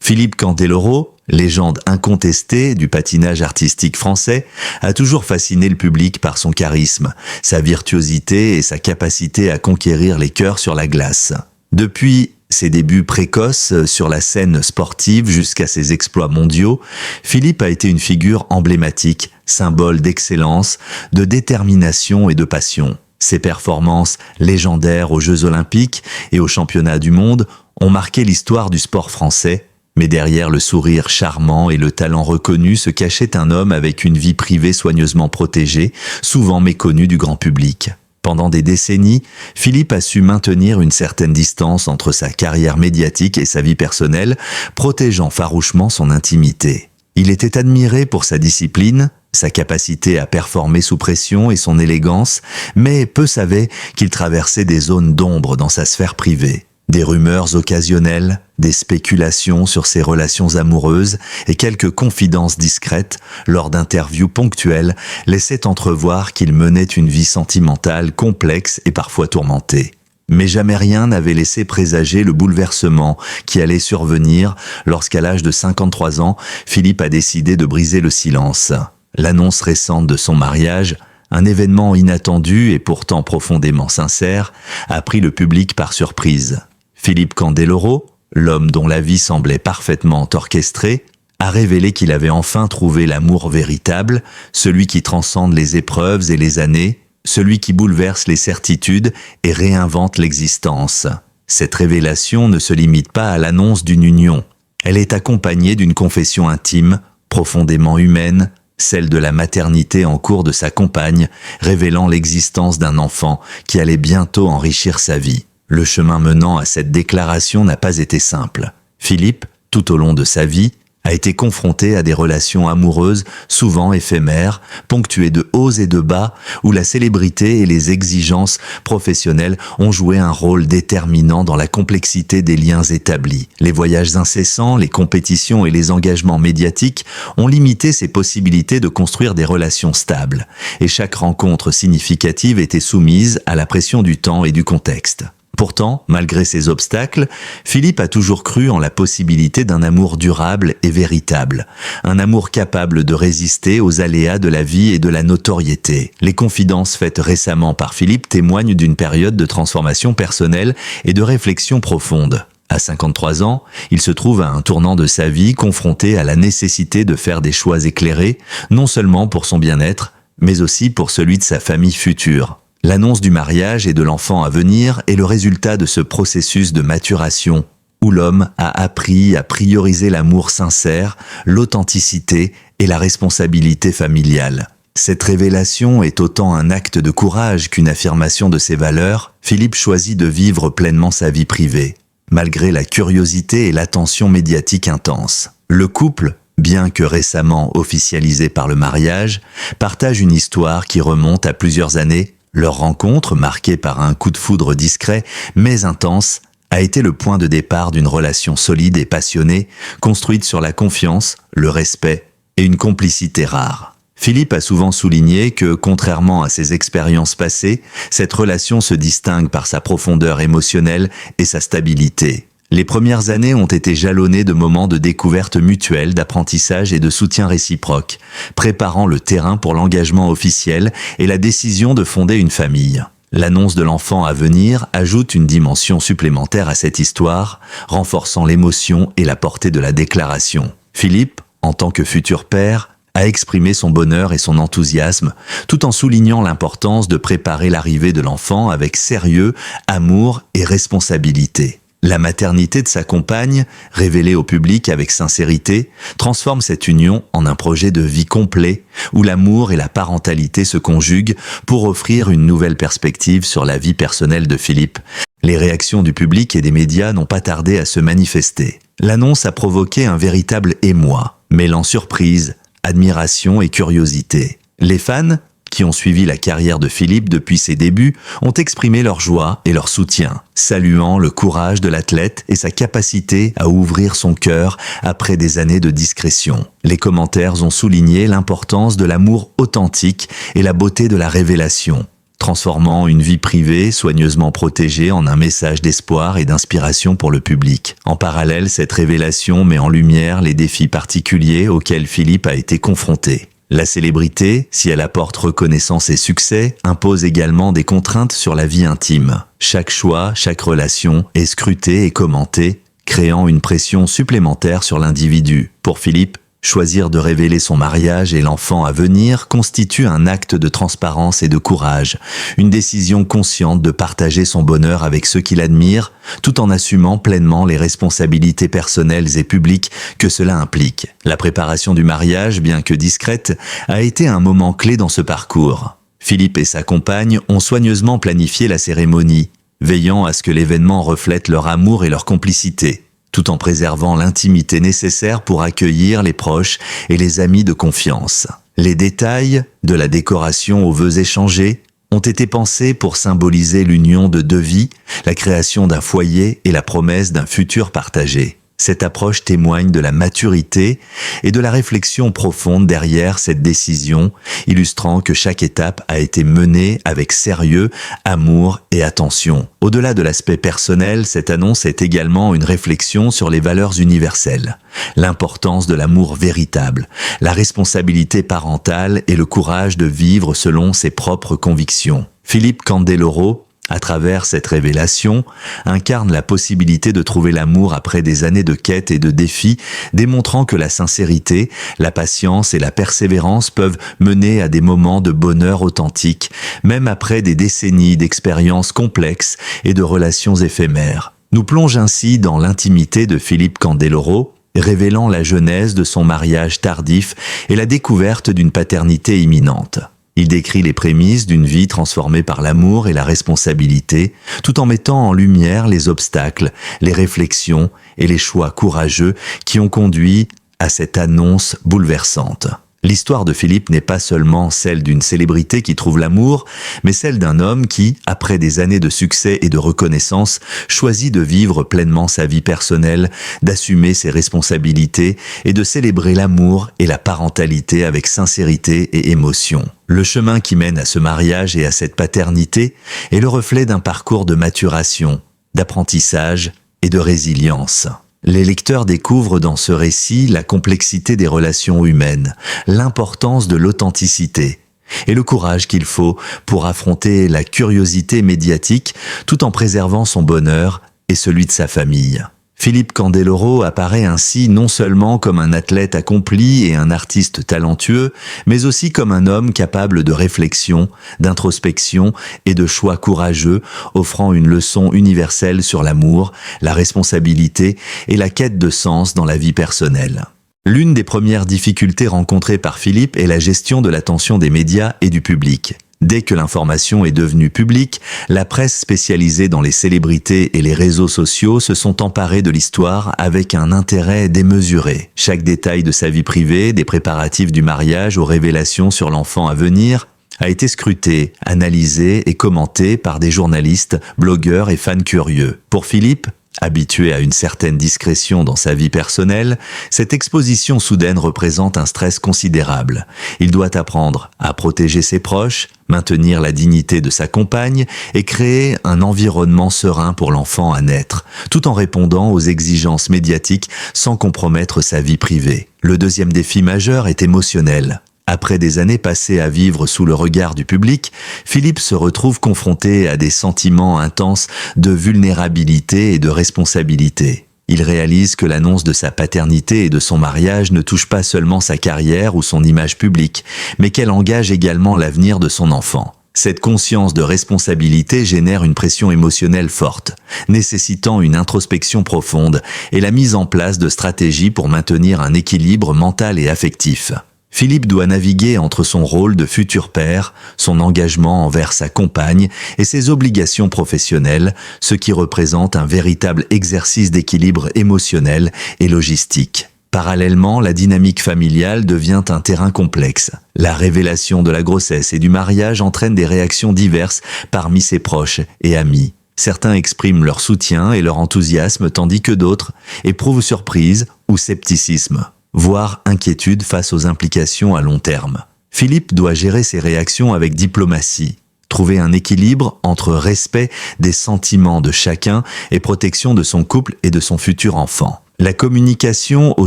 Philippe Candeloro, légende incontestée du patinage artistique français, a toujours fasciné le public par son charisme, sa virtuosité et sa capacité à conquérir les cœurs sur la glace. Depuis ses débuts précoces sur la scène sportive jusqu'à ses exploits mondiaux, Philippe a été une figure emblématique, symbole d'excellence, de détermination et de passion. Ses performances légendaires aux Jeux Olympiques et aux Championnats du monde ont marqué l'histoire du sport français, mais derrière le sourire charmant et le talent reconnu se cachait un homme avec une vie privée soigneusement protégée, souvent méconnu du grand public. Pendant des décennies, Philippe a su maintenir une certaine distance entre sa carrière médiatique et sa vie personnelle, protégeant farouchement son intimité. Il était admiré pour sa discipline, sa capacité à performer sous pression et son élégance, mais peu savaient qu'il traversait des zones d'ombre dans sa sphère privée. Des rumeurs occasionnelles, des spéculations sur ses relations amoureuses et quelques confidences discrètes lors d'interviews ponctuelles laissaient entrevoir qu'il menait une vie sentimentale complexe et parfois tourmentée. Mais jamais rien n'avait laissé présager le bouleversement qui allait survenir lorsqu'à l'âge de 53 ans, Philippe a décidé de briser le silence. L'annonce récente de son mariage, un événement inattendu et pourtant profondément sincère, a pris le public par surprise. Philippe Candeloro, l'homme dont la vie semblait parfaitement orchestrée, a révélé qu'il avait enfin trouvé l'amour véritable, celui qui transcende les épreuves et les années, celui qui bouleverse les certitudes et réinvente l'existence. Cette révélation ne se limite pas à l'annonce d'une union. Elle est accompagnée d'une confession intime, profondément humaine, celle de la maternité en cours de sa compagne, révélant l'existence d'un enfant qui allait bientôt enrichir sa vie. Le chemin menant à cette déclaration n'a pas été simple. Philippe, tout au long de sa vie, a été confronté à des relations amoureuses souvent éphémères, ponctuées de hauts et de bas, où la célébrité et les exigences professionnelles ont joué un rôle déterminant dans la complexité des liens établis. Les voyages incessants, les compétitions et les engagements médiatiques ont limité ses possibilités de construire des relations stables, et chaque rencontre significative était soumise à la pression du temps et du contexte. Pourtant, malgré ces obstacles, Philippe a toujours cru en la possibilité d'un amour durable et véritable, un amour capable de résister aux aléas de la vie et de la notoriété. Les confidences faites récemment par Philippe témoignent d'une période de transformation personnelle et de réflexion profonde. À 53 ans, il se trouve à un tournant de sa vie, confronté à la nécessité de faire des choix éclairés, non seulement pour son bien-être, mais aussi pour celui de sa famille future. L'annonce du mariage et de l'enfant à venir est le résultat de ce processus de maturation où l'homme a appris à prioriser l'amour sincère, l'authenticité et la responsabilité familiale. Cette révélation est autant un acte de courage qu'une affirmation de ses valeurs. Philippe choisit de vivre pleinement sa vie privée, malgré la curiosité et l'attention médiatique intense. Le couple, bien que récemment officialisé par le mariage, partage une histoire qui remonte à plusieurs années. Leur rencontre, marquée par un coup de foudre discret mais intense, a été le point de départ d'une relation solide et passionnée, construite sur la confiance, le respect et une complicité rare. Philippe a souvent souligné que, contrairement à ses expériences passées, cette relation se distingue par sa profondeur émotionnelle et sa stabilité. Les premières années ont été jalonnées de moments de découverte mutuelle, d'apprentissage et de soutien réciproque, préparant le terrain pour l'engagement officiel et la décision de fonder une famille. L'annonce de l'enfant à venir ajoute une dimension supplémentaire à cette histoire, renforçant l'émotion et la portée de la déclaration. Philippe, en tant que futur père, a exprimé son bonheur et son enthousiasme, tout en soulignant l'importance de préparer l'arrivée de l'enfant avec sérieux, amour et responsabilité. La maternité de sa compagne, révélée au public avec sincérité, transforme cette union en un projet de vie complet où l'amour et la parentalité se conjuguent pour offrir une nouvelle perspective sur la vie personnelle de Philippe. Les réactions du public et des médias n'ont pas tardé à se manifester. L'annonce a provoqué un véritable émoi, mêlant surprise, admiration et curiosité. Les fans, qui ont suivi la carrière de Philippe depuis ses débuts, ont exprimé leur joie et leur soutien, saluant le courage de l'athlète et sa capacité à ouvrir son cœur après des années de discrétion. Les commentaires ont souligné l'importance de l'amour authentique et la beauté de la révélation. transformant une vie privée soigneusement protégée en un message d'espoir et d'inspiration pour le public. En parallèle, cette révélation met en lumière les défis particuliers auxquels Philippe a été confronté. La célébrité, si elle apporte reconnaissance et succès, impose également des contraintes sur la vie intime. Chaque choix, chaque relation est scrutée et commentée, créant une pression supplémentaire sur l'individu. Pour Philippe, choisir de révéler son mariage et l'enfant à venir constitue un acte de transparence et de courage, une décision consciente de partager son bonheur avec ceux qui l'admirent, tout en assumant pleinement les responsabilités personnelles et publiques que cela implique. La préparation du mariage, bien que discrète, a été un moment clé dans ce parcours. Philippe et sa compagne ont soigneusement planifié la cérémonie, veillant à ce que l'événement reflète leur amour et leur complicité, tout en préservant l'intimité nécessaire pour accueillir les proches et les amis de confiance. Les détails, de la décoration aux vœux échangés, ont été pensés pour symboliser l'union de deux vies, la création d'un foyer et la promesse d'un futur partagé. Cette approche témoigne de la maturité et de la réflexion profonde derrière cette décision, illustrant que chaque étape a été menée avec sérieux, amour et attention. Au-delà de l'aspect personnel, cette annonce est également une réflexion sur les valeurs universelles, l'importance de l'amour véritable, la responsabilité parentale et le courage de vivre selon ses propres convictions. Philippe Candeloro, à travers cette révélation, incarne la possibilité de trouver l'amour après des années de quête et de défis, démontrant que la sincérité, la patience et la persévérance peuvent mener à des moments de bonheur authentique, même après des décennies d'expériences complexes et de relations éphémères. Nous plonge ainsi dans l'intimité de Philippe Candeloro, révélant la genèse de son mariage tardif et la découverte d'une paternité imminente. Il décrit les prémices d'une vie transformée par l'amour et la responsabilité, tout en mettant en lumière les obstacles, les réflexions et les choix courageux qui ont conduit à cette annonce bouleversante. L'histoire de Philippe n'est pas seulement celle d'une célébrité qui trouve l'amour, mais celle d'un homme qui, après des années de succès et de reconnaissance, choisit de vivre pleinement sa vie personnelle, d'assumer ses responsabilités et de célébrer l'amour et la parentalité avec sincérité et émotion. Le chemin qui mène à ce mariage et à cette paternité est le reflet d'un parcours de maturation, d'apprentissage et de résilience. Les lecteurs découvrent dans ce récit la complexité des relations humaines, l'importance de l'authenticité et le courage qu'il faut pour affronter la curiosité médiatique tout en préservant son bonheur et celui de sa famille. Philippe Candeloro apparaît ainsi non seulement comme un athlète accompli et un artiste talentueux, mais aussi comme un homme capable de réflexion, d'introspection et de choix courageux, offrant une leçon universelle sur l'amour, la responsabilité et la quête de sens dans la vie personnelle. L'une des premières difficultés rencontrées par Philippe est la gestion de l'attention des médias et du public. Dès que l'information est devenue publique, la presse spécialisée dans les célébrités et les réseaux sociaux se sont emparés de l'histoire avec un intérêt démesuré. Chaque détail de sa vie privée, des préparatifs du mariage aux révélations sur l'enfant à venir, a été scruté, analysé et commenté par des journalistes, blogueurs et fans curieux. Pour Philippe, habitué à une certaine discrétion dans sa vie personnelle, cette exposition soudaine représente un stress considérable. Il doit apprendre à protéger ses proches, maintenir la dignité de sa compagne et créer un environnement serein pour l'enfant à naître, tout en répondant aux exigences médiatiques sans compromettre sa vie privée. Le deuxième défi majeur est émotionnel. Après des années passées à vivre sous le regard du public, Philippe se retrouve confronté à des sentiments intenses de vulnérabilité et de responsabilité. Il réalise que l'annonce de sa paternité et de son mariage ne touche pas seulement sa carrière ou son image publique, mais qu'elle engage également l'avenir de son enfant. Cette conscience de responsabilité génère une pression émotionnelle forte, nécessitant une introspection profonde et la mise en place de stratégies pour maintenir un équilibre mental et affectif. Philippe doit naviguer entre son rôle de futur père, son engagement envers sa compagne et ses obligations professionnelles, ce qui représente un véritable exercice d'équilibre émotionnel et logistique. Parallèlement, la dynamique familiale devient un terrain complexe. La révélation de la grossesse et du mariage entraîne des réactions diverses parmi ses proches et amis. Certains expriment leur soutien et leur enthousiasme tandis que d'autres éprouvent surprise ou scepticisme, voire inquiétude face aux implications à long terme. Philippe doit gérer ses réactions avec diplomatie, trouver un équilibre entre respect des sentiments de chacun et protection de son couple et de son futur enfant. La communication au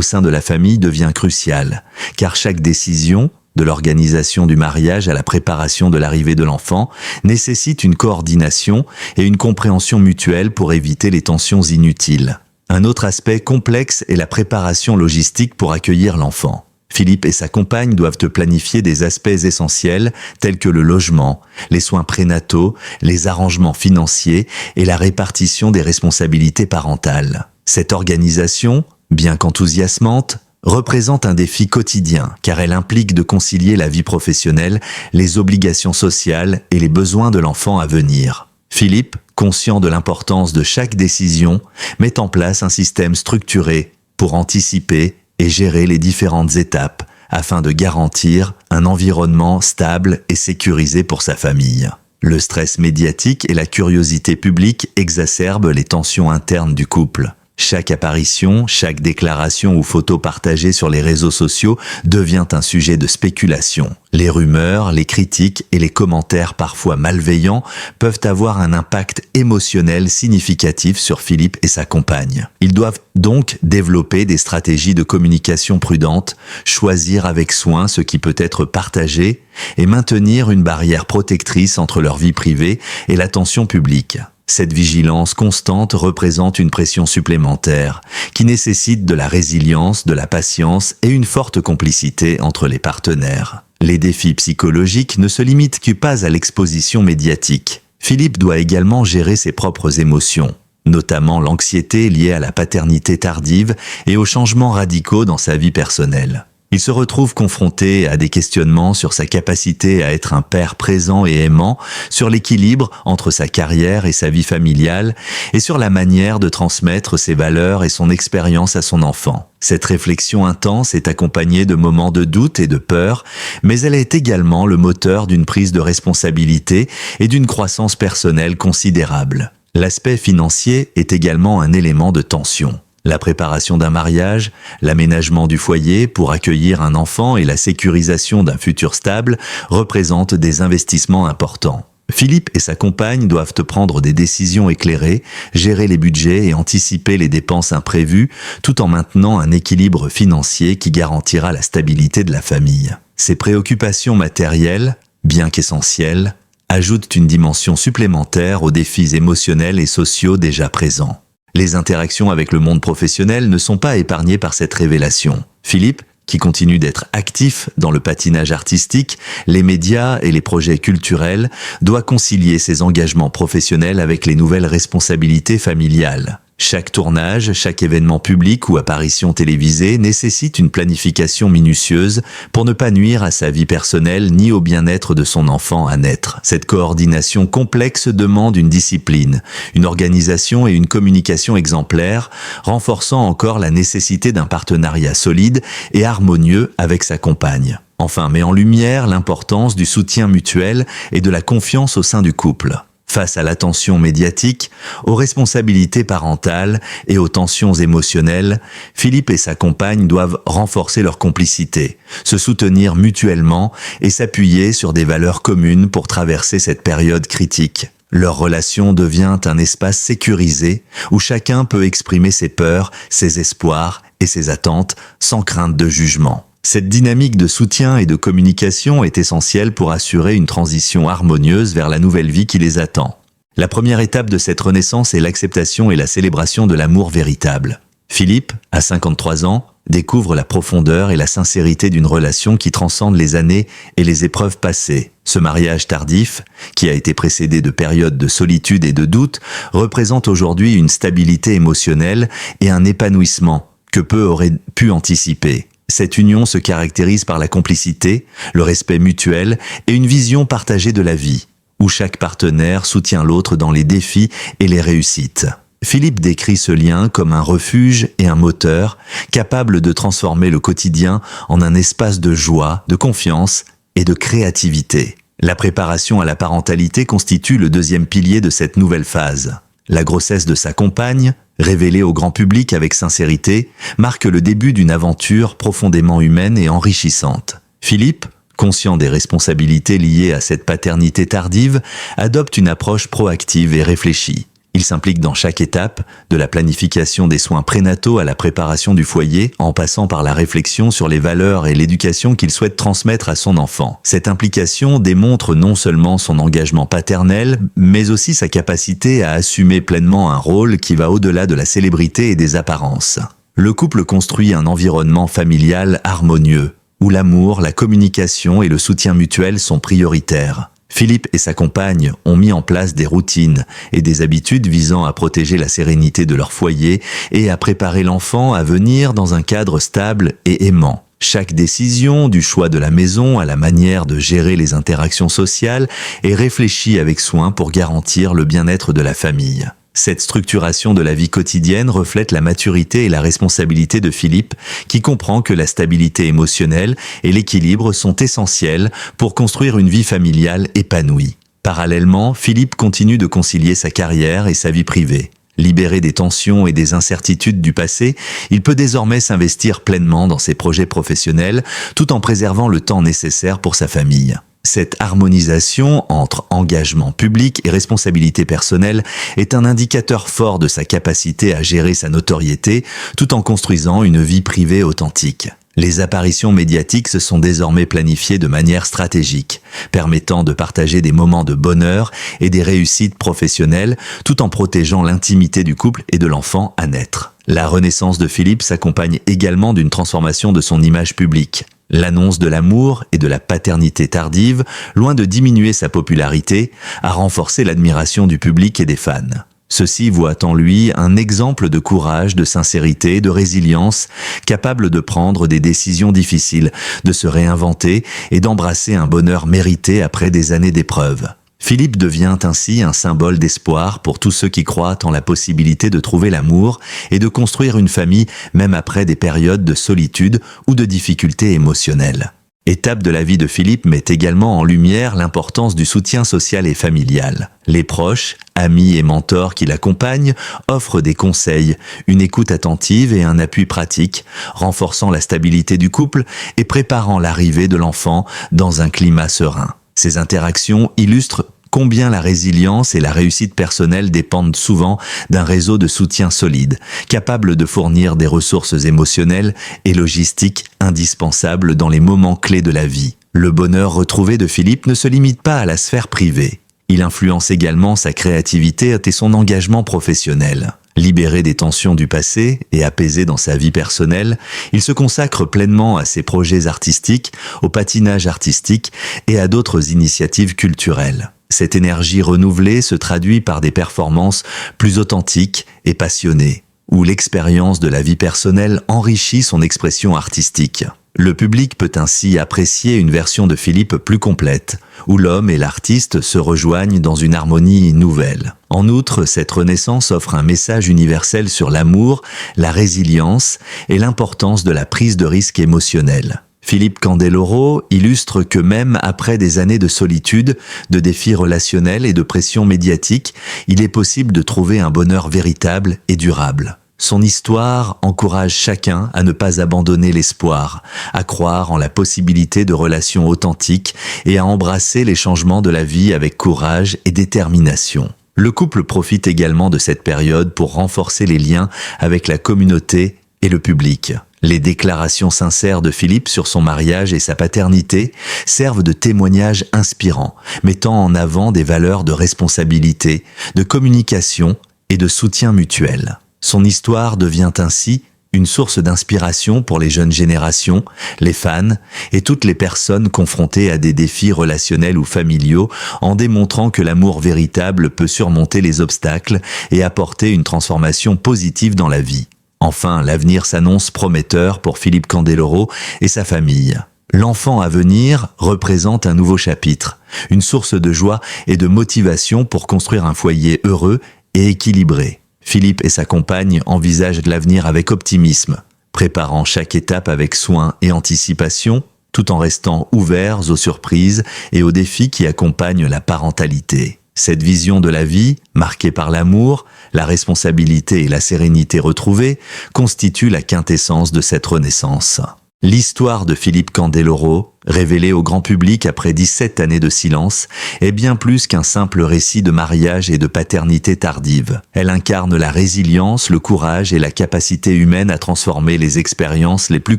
sein de la famille devient cruciale, car chaque décision, de l'organisation du mariage à la préparation de l'arrivée de l'enfant, nécessite une coordination et une compréhension mutuelle pour éviter les tensions inutiles. Un autre aspect complexe est la préparation logistique pour accueillir l'enfant. Philippe et sa compagne doivent planifier des aspects essentiels tels que le logement, les soins prénataux, les arrangements financiers et la répartition des responsabilités parentales. Cette organisation, bien qu'enthousiasmante, représente un défi quotidien car elle implique de concilier la vie professionnelle, les obligations sociales et les besoins de l'enfant à venir. Philippe, conscient de l'importance de chaque décision, met en place un système structuré pour anticiper et gérer les différentes étapes afin de garantir un environnement stable et sécurisé pour sa famille. Le stress médiatique et la curiosité publique exacerbent les tensions internes du couple. Chaque apparition, chaque déclaration ou photo partagée sur les réseaux sociaux devient un sujet de spéculation. Les rumeurs, les critiques et les commentaires parfois malveillants peuvent avoir un impact émotionnel significatif sur Philippe et sa compagne. Ils doivent donc développer des stratégies de communication prudentes, choisir avec soin ce qui peut être partagé et maintenir une barrière protectrice entre leur vie privée et l'attention publique. Cette vigilance constante représente une pression supplémentaire qui nécessite de la résilience, de la patience et une forte complicité entre les partenaires. Les défis psychologiques ne se limitent pas à l'exposition médiatique. Philippe doit également gérer ses propres émotions, notamment l'anxiété liée à la paternité tardive et aux changements radicaux dans sa vie personnelle. Il se retrouve confronté à des questionnements sur sa capacité à être un père présent et aimant, sur l'équilibre entre sa carrière et sa vie familiale, et sur la manière de transmettre ses valeurs et son expérience à son enfant. Cette réflexion intense est accompagnée de moments de doute et de peur, mais elle est également le moteur d'une prise de responsabilité et d'une croissance personnelle considérable. L'aspect financier est également un élément de tension. La préparation d'un mariage, l'aménagement du foyer pour accueillir un enfant et la sécurisation d'un futur stable représentent des investissements importants. Philippe et sa compagne doivent prendre des décisions éclairées, gérer les budgets et anticiper les dépenses imprévues, tout en maintenant un équilibre financier qui garantira la stabilité de la famille. Ces préoccupations matérielles, bien qu'essentielles, ajoutent une dimension supplémentaire aux défis émotionnels et sociaux déjà présents. Les interactions avec le monde professionnel ne sont pas épargnées par cette révélation. Philippe, qui continue d'être actif dans le patinage artistique, les médias et les projets culturels, doit concilier ses engagements professionnels avec les nouvelles responsabilités familiales. Chaque tournage, chaque événement public ou apparition télévisée nécessite une planification minutieuse pour ne pas nuire à sa vie personnelle ni au bien-être de son enfant à naître. Cette coordination complexe demande une discipline, une organisation et une communication exemplaires, renforçant encore la nécessité d'un partenariat solide et harmonieux avec sa compagne. Enfin, met en lumière l'importance du soutien mutuel et de la confiance au sein du couple. Face à l'attention médiatique, aux responsabilités parentales et aux tensions émotionnelles, Philippe et sa compagne doivent renforcer leur complicité, se soutenir mutuellement et s'appuyer sur des valeurs communes pour traverser cette période critique. Leur relation devient un espace sécurisé où chacun peut exprimer ses peurs, ses espoirs et ses attentes sans crainte de jugement. Cette dynamique de soutien et de communication est essentielle pour assurer une transition harmonieuse vers la nouvelle vie qui les attend. La première étape de cette renaissance est l'acceptation et la célébration de l'amour véritable. Philippe, à 53 ans, découvre la profondeur et la sincérité d'une relation qui transcende les années et les épreuves passées. Ce mariage tardif, qui a été précédé de périodes de solitude et de doute, représente aujourd'hui une stabilité émotionnelle et un épanouissement que peu auraient pu anticiper. Cette union se caractérise par la complicité, le respect mutuel et une vision partagée de la vie, où chaque partenaire soutient l'autre dans les défis et les réussites. Philippe décrit ce lien comme un refuge et un moteur, capable de transformer le quotidien en un espace de joie, de confiance et de créativité. La préparation à la parentalité constitue le deuxième pilier de cette nouvelle phase. La grossesse de sa compagne, révélée au grand public avec sincérité, marque le début d'une aventure profondément humaine et enrichissante. Philippe, conscient des responsabilités liées à cette paternité tardive, adopte une approche proactive et réfléchie. Il s'implique dans chaque étape, de la planification des soins prénataux à la préparation du foyer, en passant par la réflexion sur les valeurs et l'éducation qu'il souhaite transmettre à son enfant. Cette implication démontre non seulement son engagement paternel, mais aussi sa capacité à assumer pleinement un rôle qui va au-delà de la célébrité et des apparences. Le couple construit un environnement familial harmonieux, où l'amour, la communication et le soutien mutuel sont prioritaires. Philippe et sa compagne ont mis en place des routines et des habitudes visant à protéger la sérénité de leur foyer et à préparer l'enfant à venir dans un cadre stable et aimant. Chaque décision, du choix de la maison à la manière de gérer les interactions sociales, est réfléchie avec soin pour garantir le bien-être de la famille. Cette structuration de la vie quotidienne reflète la maturité et la responsabilité de Philippe, qui comprend que la stabilité émotionnelle et l'équilibre sont essentiels pour construire une vie familiale épanouie. Parallèlement, Philippe continue de concilier sa carrière et sa vie privée. Libéré des tensions et des incertitudes du passé, il peut désormais s'investir pleinement dans ses projets professionnels, tout en préservant le temps nécessaire pour sa famille. Cette harmonisation entre engagement public et responsabilité personnelle est un indicateur fort de sa capacité à gérer sa notoriété tout en construisant une vie privée authentique. Les apparitions médiatiques se sont désormais planifiées de manière stratégique, permettant de partager des moments de bonheur et des réussites professionnelles tout en protégeant l'intimité du couple et de l'enfant à naître. La renaissance de Philippe s'accompagne également d'une transformation de son image publique. L'annonce de l'amour et de la paternité tardive, loin de diminuer sa popularité, a renforcé l'admiration du public et des fans. Ceux-ci voient en lui un exemple de courage, de sincérité, de résilience, capable de prendre des décisions difficiles, de se réinventer et d'embrasser un bonheur mérité après des années d'épreuves. Philippe devient ainsi un symbole d'espoir pour tous ceux qui croient en la possibilité de trouver l'amour et de construire une famille même après des périodes de solitude ou de difficultés émotionnelles. Étape de la vie de Philippe met également en lumière l'importance du soutien social et familial. Les proches, amis et mentors qui l'accompagnent offrent des conseils, une écoute attentive et un appui pratique, renforçant la stabilité du couple et préparant l'arrivée de l'enfant dans un climat serein. Ces interactions illustrent combien la résilience et la réussite personnelle dépendent souvent d'un réseau de soutien solide, capable de fournir des ressources émotionnelles et logistiques indispensables dans les moments clés de la vie. Le bonheur retrouvé de Philippe ne se limite pas à la sphère privée. Il influence également sa créativité et son engagement professionnel. Libéré des tensions du passé et apaisé dans sa vie personnelle, il se consacre pleinement à ses projets artistiques, au patinage artistique et à d'autres initiatives culturelles. Cette énergie renouvelée se traduit par des performances plus authentiques et passionnées, où l'expérience de la vie personnelle enrichit son expression artistique. Le public peut ainsi apprécier une version de Philippe plus complète, où l'homme et l'artiste se rejoignent dans une harmonie nouvelle. En outre, cette renaissance offre un message universel sur l'amour, la résilience et l'importance de la prise de risque émotionnelle. Philippe Candeloro illustre que même après des années de solitude, de défis relationnels et de pression médiatique, il est possible de trouver un bonheur véritable et durable. Son histoire encourage chacun à ne pas abandonner l'espoir, à croire en la possibilité de relations authentiques et à embrasser les changements de la vie avec courage et détermination. Le couple profite également de cette période pour renforcer les liens avec la communauté et le public. Les déclarations sincères de Philippe sur son mariage et sa paternité servent de témoignages inspirants, mettant en avant des valeurs de responsabilité, de communication et de soutien mutuel. Son histoire devient ainsi une source d'inspiration pour les jeunes générations, les fans et toutes les personnes confrontées à des défis relationnels ou familiaux, en démontrant que l'amour véritable peut surmonter les obstacles et apporter une transformation positive dans la vie. Enfin, l'avenir s'annonce prometteur pour Philippe Candeloro et sa famille. L'enfant à venir représente un nouveau chapitre, une source de joie et de motivation pour construire un foyer heureux et équilibré. Philippe et sa compagne envisagent l'avenir avec optimisme, préparant chaque étape avec soin et anticipation, tout en restant ouverts aux surprises et aux défis qui accompagnent la parentalité. Cette vision de la vie, marquée par l'amour, la responsabilité et la sérénité retrouvée, constitue la quintessence de cette renaissance. L'histoire de Philippe Candeloro, révélée au grand public après 17 années de silence, est bien plus qu'un simple récit de mariage et de paternité tardive. Elle incarne la résilience, le courage et la capacité humaine à transformer les expériences les plus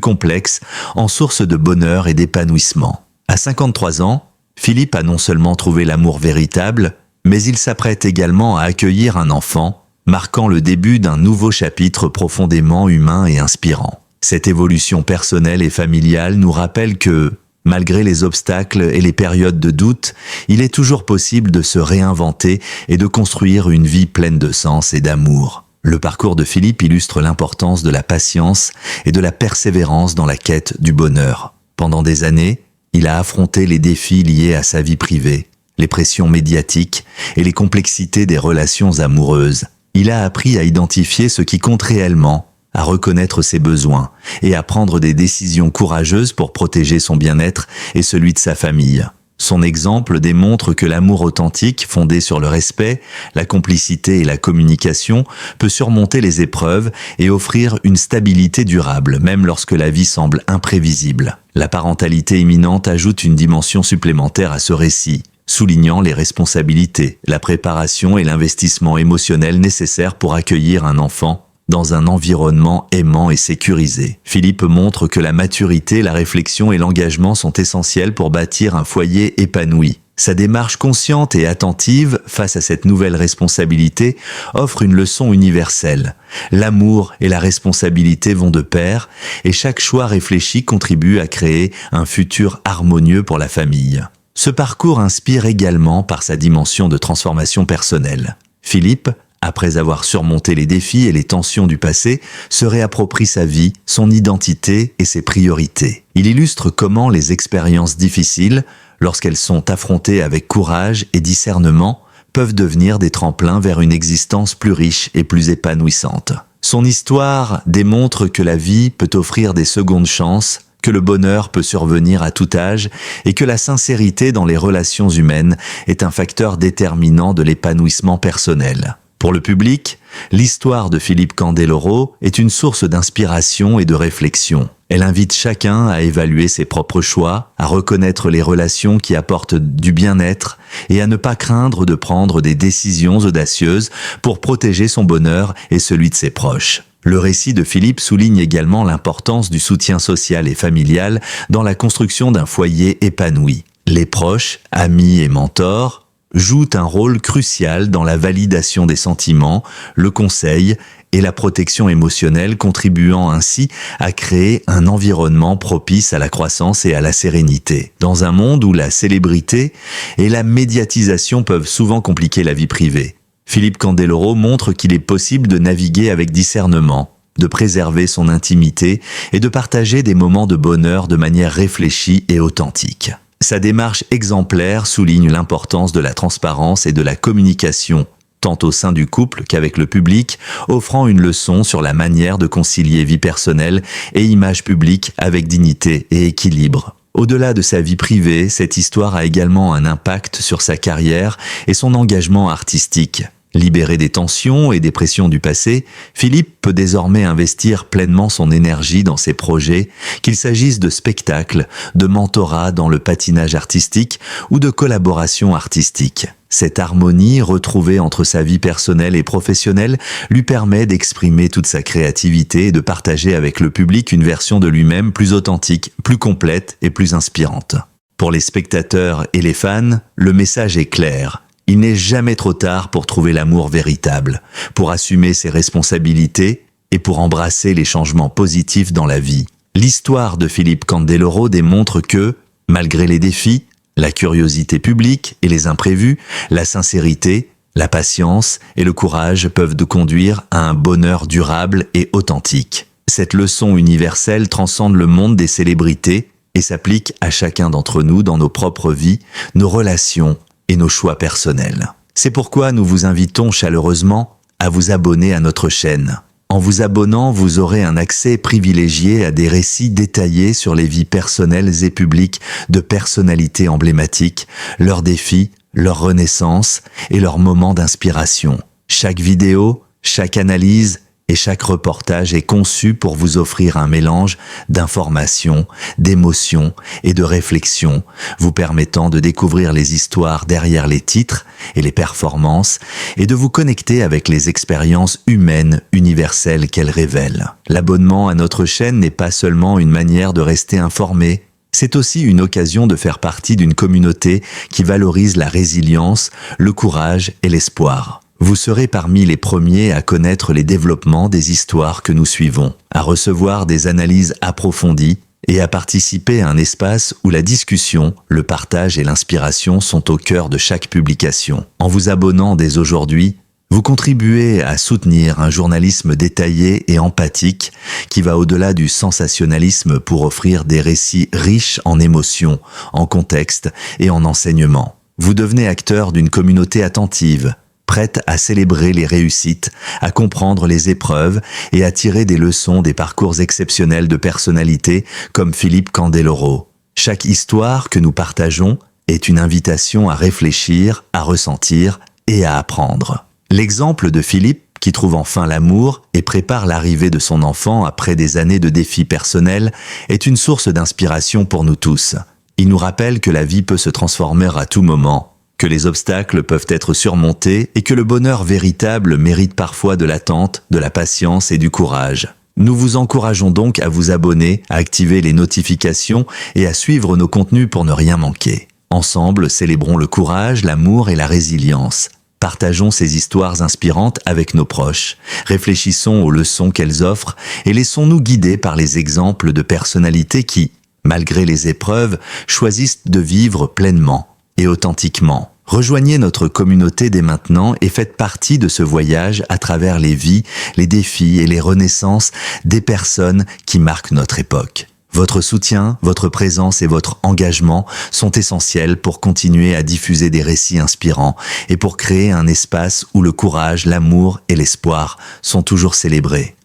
complexes en source de bonheur et d'épanouissement. À 53 ans, Philippe a non seulement trouvé l'amour véritable, mais il s'apprête également à accueillir un enfant, marquant le début d'un nouveau chapitre profondément humain et inspirant. Cette évolution personnelle et familiale nous rappelle que, malgré les obstacles et les périodes de doute, il est toujours possible de se réinventer et de construire une vie pleine de sens et d'amour. Le parcours de Philippe illustre l'importance de la patience et de la persévérance dans la quête du bonheur. Pendant des années, il a affronté les défis liés à sa vie privée, les pressions médiatiques et les complexités des relations amoureuses. Il a appris à identifier ce qui compte réellement, à reconnaître ses besoins et à prendre des décisions courageuses pour protéger son bien-être et celui de sa famille. Son exemple démontre que l'amour authentique, fondé sur le respect, la complicité et la communication, peut surmonter les épreuves et offrir une stabilité durable, même lorsque la vie semble imprévisible. La parentalité imminente ajoute une dimension supplémentaire à ce récit, soulignant les responsabilités, la préparation et l'investissement émotionnel nécessaires pour accueillir un enfant dans un environnement aimant et sécurisé. Philippe montre que la maturité, la réflexion et l'engagement sont essentiels pour bâtir un foyer épanoui. Sa démarche consciente et attentive face à cette nouvelle responsabilité offre une leçon universelle. L'amour et la responsabilité vont de pair et chaque choix réfléchi contribue à créer un futur harmonieux pour la famille. Ce parcours inspire également par sa dimension de transformation personnelle. Philippe, après avoir surmonté les défis et les tensions du passé, se réapproprie sa vie, son identité et ses priorités. Il illustre comment les expériences difficiles, lorsqu'elles sont affrontées avec courage et discernement, peuvent devenir des tremplins vers une existence plus riche et plus épanouissante. Son histoire démontre que la vie peut offrir des secondes chances, que le bonheur peut survenir à tout âge et que la sincérité dans les relations humaines est un facteur déterminant de l'épanouissement personnel. Pour le public, l'histoire de Philippe Candeloro est une source d'inspiration et de réflexion. Elle invite chacun à évaluer ses propres choix, à reconnaître les relations qui apportent du bien-être et à ne pas craindre de prendre des décisions audacieuses pour protéger son bonheur et celui de ses proches. Le récit de Philippe souligne également l'importance du soutien social et familial dans la construction d'un foyer épanoui. Les proches, amis et mentors jouent un rôle crucial dans la validation des sentiments, le conseil et la protection émotionnelle, contribuant ainsi à créer un environnement propice à la croissance et à la sérénité. Dans un monde où la célébrité et la médiatisation peuvent souvent compliquer la vie privée, Philippe Candeloro montre qu'il est possible de naviguer avec discernement, de préserver son intimité et de partager des moments de bonheur de manière réfléchie et authentique. Sa démarche exemplaire souligne l'importance de la transparence et de la communication, tant au sein du couple qu'avec le public, offrant une leçon sur la manière de concilier vie personnelle et image publique avec dignité et équilibre. Au-delà de sa vie privée, cette histoire a également un impact sur sa carrière et son engagement artistique. Libéré des tensions et des pressions du passé, Philippe peut désormais investir pleinement son énergie dans ses projets, qu'il s'agisse de spectacles, de mentorat dans le patinage artistique ou de collaborations artistiques. Cette harmonie retrouvée entre sa vie personnelle et professionnelle lui permet d'exprimer toute sa créativité et de partager avec le public une version de lui-même plus authentique, plus complète et plus inspirante. Pour les spectateurs et les fans, le message est clair. Il n'est jamais trop tard pour trouver l'amour véritable, pour assumer ses responsabilités et pour embrasser les changements positifs dans la vie. L'histoire de Philippe Candeloro démontre que, malgré les défis, la curiosité publique et les imprévus, la sincérité, la patience et le courage peuvent nous conduire à un bonheur durable et authentique. Cette leçon universelle transcende le monde des célébrités et s'applique à chacun d'entre nous dans nos propres vies, nos relations et nos choix personnels. C'est pourquoi nous vous invitons chaleureusement à vous abonner à notre chaîne. En vous abonnant, vous aurez un accès privilégié à des récits détaillés sur les vies personnelles et publiques de personnalités emblématiques, leurs défis, leur renaissance et leurs moments d'inspiration. Chaque vidéo, chaque analyse et chaque reportage est conçu pour vous offrir un mélange d'informations, d'émotions et de réflexions, vous permettant de découvrir les histoires derrière les titres et les performances et de vous connecter avec les expériences humaines universelles qu'elles révèlent. L'abonnement à notre chaîne n'est pas seulement une manière de rester informé, c'est aussi une occasion de faire partie d'une communauté qui valorise la résilience, le courage et l'espoir. Vous serez parmi les premiers à connaître les développements des histoires que nous suivons, à recevoir des analyses approfondies et à participer à un espace où la discussion, le partage et l'inspiration sont au cœur de chaque publication. En vous abonnant dès aujourd'hui, vous contribuez à soutenir un journalisme détaillé et empathique qui va au-delà du sensationnalisme pour offrir des récits riches en émotions, en contexte et en enseignement. Vous devenez acteur d'une communauté attentive, prête à célébrer les réussites, à comprendre les épreuves et à tirer des leçons des parcours exceptionnels de personnalités comme Philippe Candeloro. Chaque histoire que nous partageons est une invitation à réfléchir, à ressentir et à apprendre. L'exemple de Philippe, qui trouve enfin l'amour et prépare l'arrivée de son enfant après des années de défis personnels, est une source d'inspiration pour nous tous. Il nous rappelle que la vie peut se transformer à tout moment, que les obstacles peuvent être surmontés et que le bonheur véritable mérite parfois de l'attente, de la patience et du courage. Nous vous encourageons donc à vous abonner, à activer les notifications et à suivre nos contenus pour ne rien manquer. Ensemble, célébrons le courage, l'amour et la résilience. Partageons ces histoires inspirantes avec nos proches, réfléchissons aux leçons qu'elles offrent et laissons-nous guider par les exemples de personnalités qui, malgré les épreuves, choisissent de vivre pleinement et authentiquement. Rejoignez notre communauté dès maintenant et faites partie de ce voyage à travers les vies, les défis et les renaissances des personnes qui marquent notre époque. Votre soutien, votre présence et votre engagement sont essentiels pour continuer à diffuser des récits inspirants et pour créer un espace où le courage, l'amour et l'espoir sont toujours célébrés.